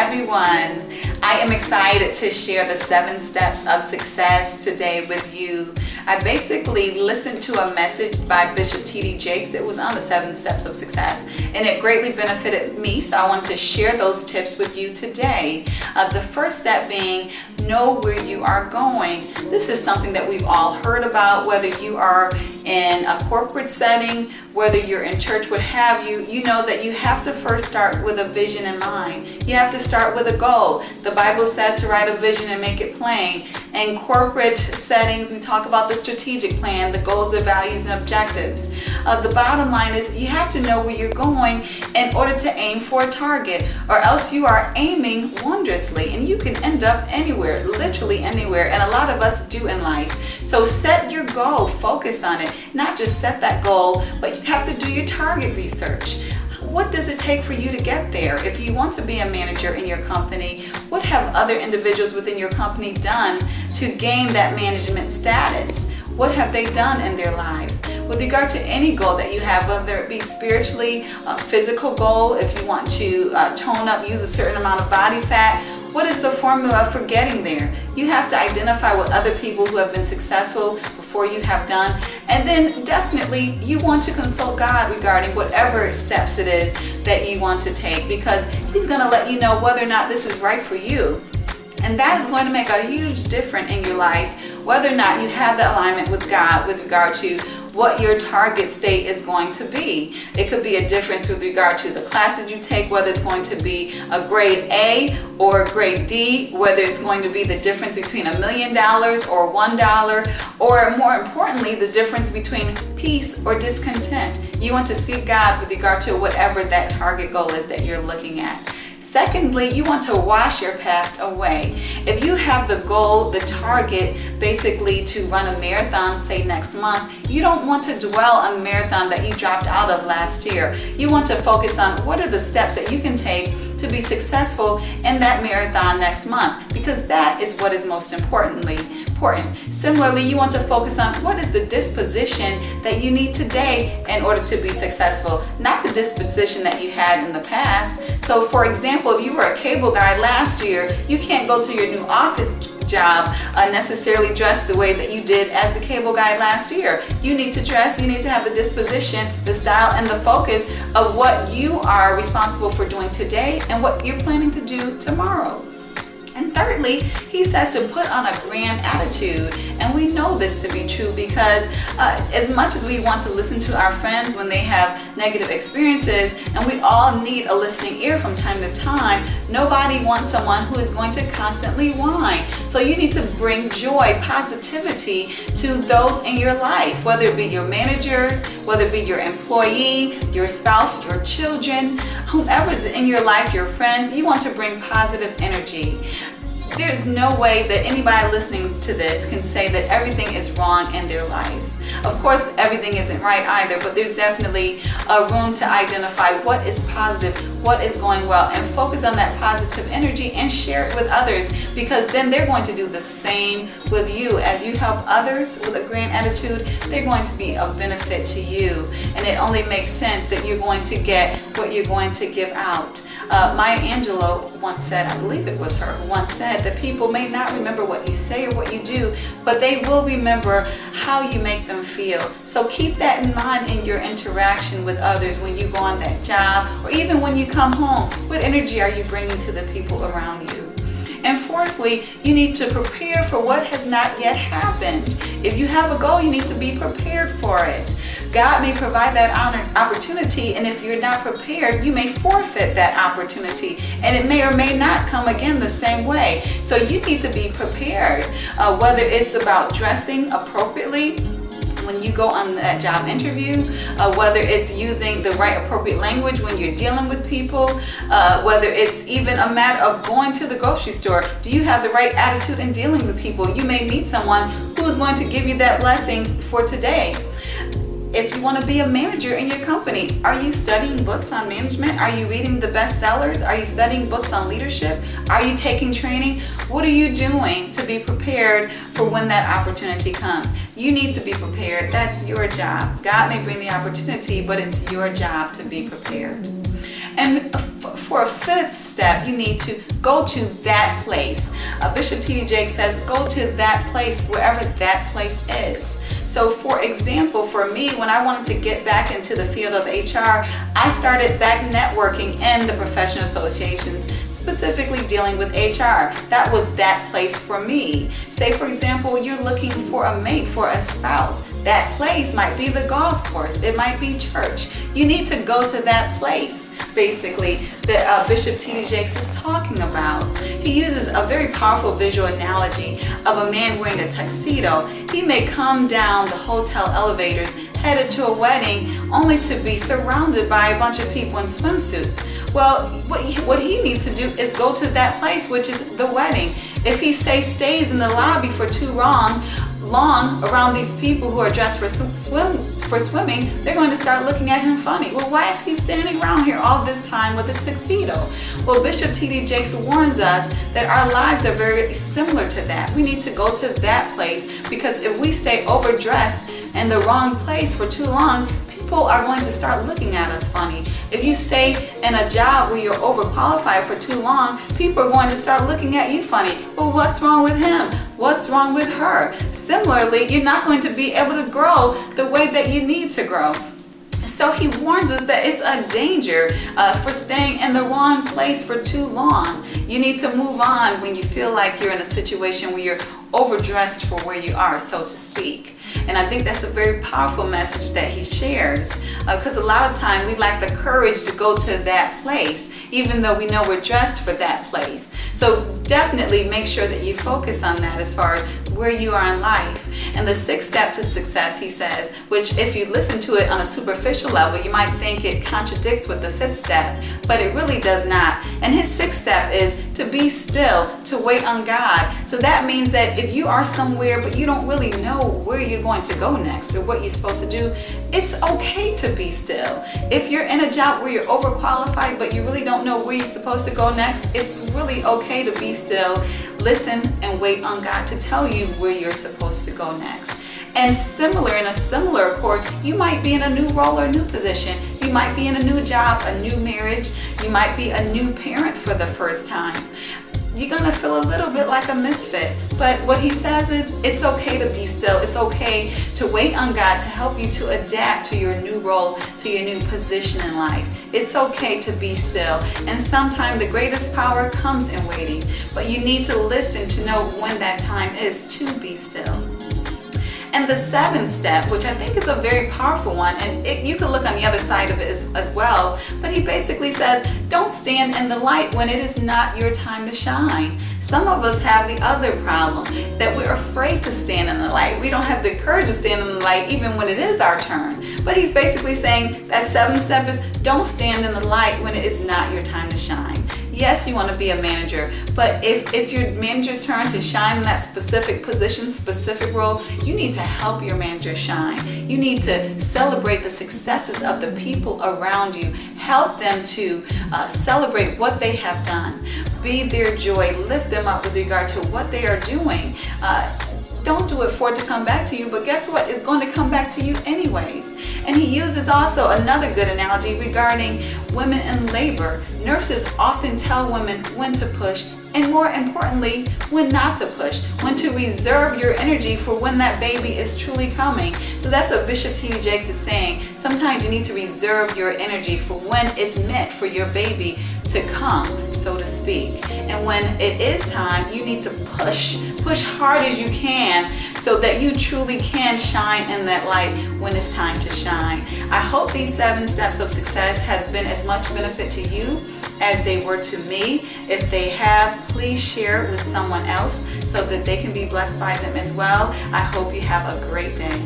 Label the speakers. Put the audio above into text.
Speaker 1: everyone. I am excited to share the 7 steps of success today with you. I basically listened to a message by Bishop T.D. Jakes. It was on the 7 steps of success, and it greatly benefited me, so I want to share those tips with you today. The first step being, know where you are going. This is something that we've all heard about, whether you are in a corporate setting, whether you're in church, what have you. You know that you have to first start with a vision in mind. You have to start with a goal. The Bible says to write a vision and make it plain. In corporate settings, we talk about the strategic plan, the goals, the values, and objectives. The bottom line is you have to know where you're going in order to aim for a target, or else you are aiming wondrously and you can end up anywhere, literally anywhere, and a lot of us do in life. So set your goal, focus on it. Not just set that goal, but you have to do your target research. What does it take for you to get there? If you want to be a manager in your company, what have other individuals within your company done to gain that management status? What have they done in their lives? With regard to any goal that you have, whether it be spiritually, a physical goal, if you want to tone up, use a certain amount of body fat, what is the formula for getting there? You have to identify with other people who have been successful before you have done. And then definitely you want to consult God regarding whatever steps it is that you want to take, because He's going to let you know whether or not this is right for you. And that is going to make a huge difference in your life, whether or not you have the alignment with God with regard to what your target state is going to be. It could be a difference with regard to the classes you take, whether it's going to be a grade A or a grade D, whether it's going to be the difference between $1 million or $1, or more importantly, the difference between peace or discontent. You want to seek God with regard to whatever that target goal is that you're looking at. Secondly, you want to wash your past away. If you have the goal, the target, basically to run a marathon, say next month, you don't want to dwell on the marathon that you dropped out of last year. You want to focus on what are the steps that you can take to be successful in that marathon next month, because that is what is most important. Similarly, you want to focus on what is the disposition that you need today in order to be successful, not the disposition that you had in the past. So for example, if you were a cable guy last year, you can't go to your new office job necessarily dressed the way that you did as the cable guy last year. You need to dress, you need to have the disposition, the style, and the focus of what you are responsible for doing today and what you're planning to do tomorrow. And thirdly, he says to put on a grand attitude. And we know this to be true because as much as we want to listen to our friends when they have negative experiences, and we all need a listening ear from time to time, nobody wants someone who is going to constantly whine. So you need to bring joy, positivity to those in your life, whether it be your managers, whether it be your employee, your spouse, your children, whomever is in your life, your friends. You want to bring positive energy. There's no way that anybody listening to this can say that everything is wrong in their lives. Of course, everything isn't right either, but there's definitely a room to identify what is positive, what is going well, and focus on that positive energy and share it with others, because then they're going to do the same with you. As you help others with a grand attitude, they're going to be of benefit to you. And it only makes sense that you're going to get what you're going to give out. Maya Angelou once said, I believe it was her, who once said that people may not remember what you say or what you do, but they will remember how you make them feel. So keep that in mind in your interaction with others when you go on that job, or even when you come home. What energy are you bringing to the people around you? And fourthly, you need to prepare for what has not yet happened. If you have a goal, you need to be prepared for it. God may provide that opportunity, and if you're not prepared, you may forfeit that opportunity, and it may or may not come again the same way. So you need to be prepared, whether it's about dressing appropriately when you go on that job interview, whether it's using the right appropriate language when you're dealing with people, whether it's even a matter of going to the grocery store. Do you have the right attitude in dealing with people? You may meet someone who is going to give you that blessing for today. If you want to be a manager in your company, are you studying books on management? Are you reading the bestsellers? Are you studying books on leadership? Are you taking training? What are you doing to be prepared for when that opportunity comes? You need to be prepared. That's your job. God may bring the opportunity, but it's your job to be prepared. And for a fifth step, you need to go to that place. Bishop T.D. Jakes says, go to that place, wherever that place is. So for example, for me, when I wanted to get back into the field of HR, I started back networking in the professional associations, specifically dealing with HR. That was that place for me. Say, for example, you're looking for a mate, for a spouse. That place might be the golf course. It might be church. You need to go to that place, basically, that Bishop T.D. Jakes is talking about. He uses a very powerful visual analogy of a man wearing a tuxedo. He may come down the hotel elevators headed to a wedding only to be surrounded by a bunch of people in swimsuits. Well, what he needs to do is go to that place, which is the wedding. If he stays in the lobby for too long around these people who are dressed for swimming, they're going to start looking at him funny. Well, why is he standing around here all this time with a tuxedo? Well, Bishop T.D. Jakes warns us that our lives are very similar to that. We need to go to that place, because if we stay overdressed in the wrong place for too long, people are going to start looking at us funny. If you stay in a job where you're overqualified for too long, people are going to start looking at you funny. Well, what's wrong with him? What's wrong with her? Similarly, you're not going to be able to grow the way that you need to grow. So he warns us that it's a danger for staying in the wrong place for too long. You need to move on when you feel like you're in a situation where you're overdressed for where you are, so to speak. And I think that's a very powerful message that he shares, because a lot of time we lack the courage to go to that place, even though we know we're dressed for that place. So definitely make sure that you focus on that as far as where you are in life. And the sixth step to success, he says, which if you listen to it on a superficial level, you might think it contradicts with the fifth step, but it really does not. And his sixth step is to be still, to wait on God. So that means that if you are somewhere but you don't really know where you're going to go next or what you're supposed to do, it's okay to be still. If you're in a job where you're overqualified but you really don't know where you're supposed to go next, it's really okay to be still, listen, and wait on God to tell you where you're supposed to go next. And in a similar accord, you might be in a new role or new position. You might be in a new job, a new marriage. You might be a new parent for the first time. You're going to feel a little bit like a misfit. But what he says is it's okay to be still. It's okay to wait on God to help you to adapt to your new role, to your new position in life. It's okay to be still. And sometimes the greatest power comes in waiting. But you need to listen to know when that time is to be still. And the seventh step, which I think is a very powerful one, and you can look on the other side of it as well, but he basically says, don't stand in the light when it is not your time to shine. Some of us have the other problem, that we're afraid to stand in the light. We don't have the courage to stand in the light even when it is our turn. But he's basically saying that seventh step is don't stand in the light when it is not your time to shine. Yes, you want to be a manager, but if it's your manager's turn to shine in that specific position, specific role, you need to help your manager shine. You need to celebrate the successes of the people around you. Help them to celebrate what they have done. Be their joy. Lift them up with regard to what they are doing. Don't do it for it to come back to you, but guess what? It's going to come back to you anyways. And he uses also another good analogy regarding women in labor. Nurses often tell women when to push, and more importantly, when not to push, when to reserve your energy for when that baby is truly coming. So that's what Bishop T.D. Jakes is saying. Sometimes you need to reserve your energy for when it's meant for your baby to come, so to speak. And when it is time, you need to push hard as you can so that you truly can shine in that light when it's time to shine. I hope these 7 steps of success has been as much benefit to you as they were to me. If they have, please share it with someone else so that they can be blessed by them as well. I hope you have a great day.